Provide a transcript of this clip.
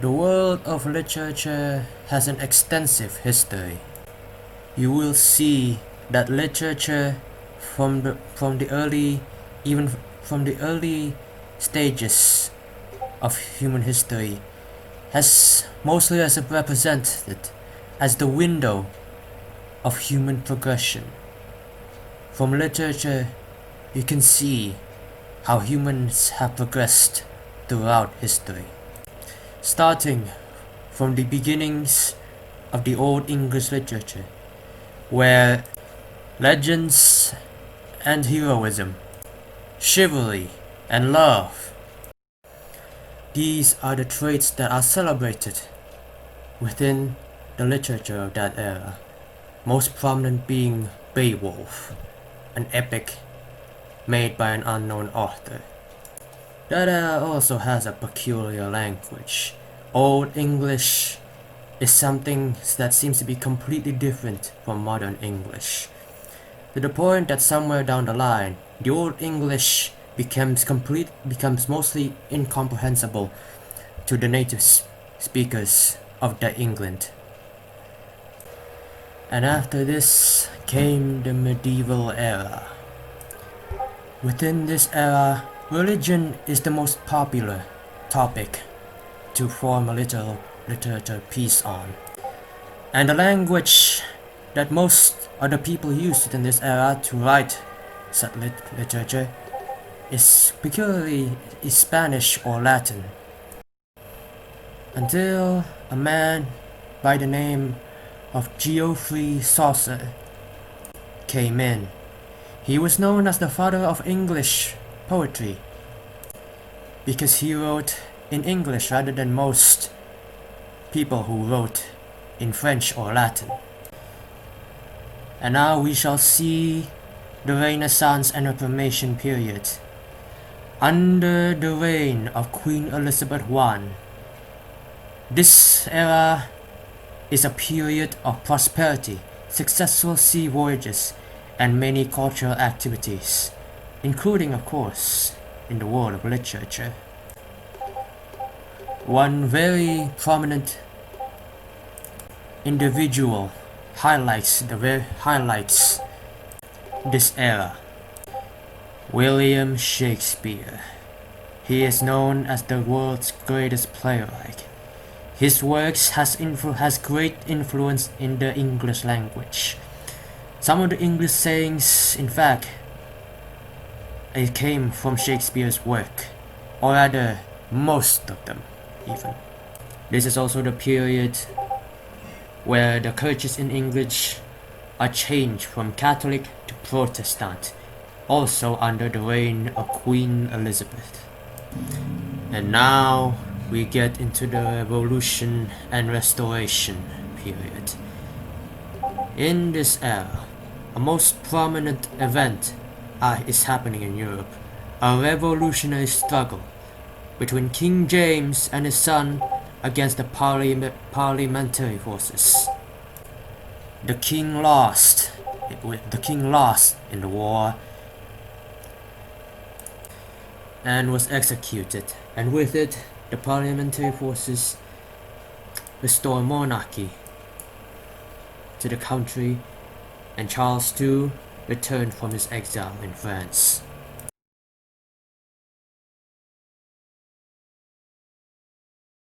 The world of literature has an extensive history. You will see that literature from the early even from the early stages of human history has mostly as represented as the window of human progression. From literature, you can see how humans have progressed throughout history, starting from the beginnings of the Old English literature, where legends and heroism, chivalry and love, these are the traits that are celebrated within the literature of that era, most prominent being Beowulf, an epic made by an unknown author. That era also has a peculiar language. Old English is something that seems to be completely different from modern English, to the point that somewhere down the line, the Old English becomes mostly incomprehensible to the native speakers of that England. And after this came the medieval era. Within this era, religion is the most popular topic to form a literature piece on. And the language that most of the people used in this era to write such literature is peculiarly Spanish or Latin. Until a man by the name of Geoffrey Chaucer came in. He was known as the father of English poetry because he wrote in English rather than most people who wrote in French or Latin. And now we shall see the Renaissance and Reformation period. Under the reign of Queen Elizabeth I, this era is a period of prosperity, successful sea voyages, and many cultural activities, including, of course, in the world of literature. One very prominent individual highlights this era: William Shakespeare. He is known as the world's greatest playwright. His works has great influence in the English language. Some of the English sayings, in fact, it came from Shakespeare's work, or rather, most of them, even. This is also the period where the churches in English are changed from Catholic to Protestant, also under the reign of Queen Elizabeth. And now we get into the Revolution and Restoration period. In this era, a most prominent event is happening in Europe, a revolutionary struggle between King James and his son against the parliamentary forces. The king lost in the war and was executed, and with it, the parliamentary forces restored monarchy to the country, and Charles II returned from his exile in France.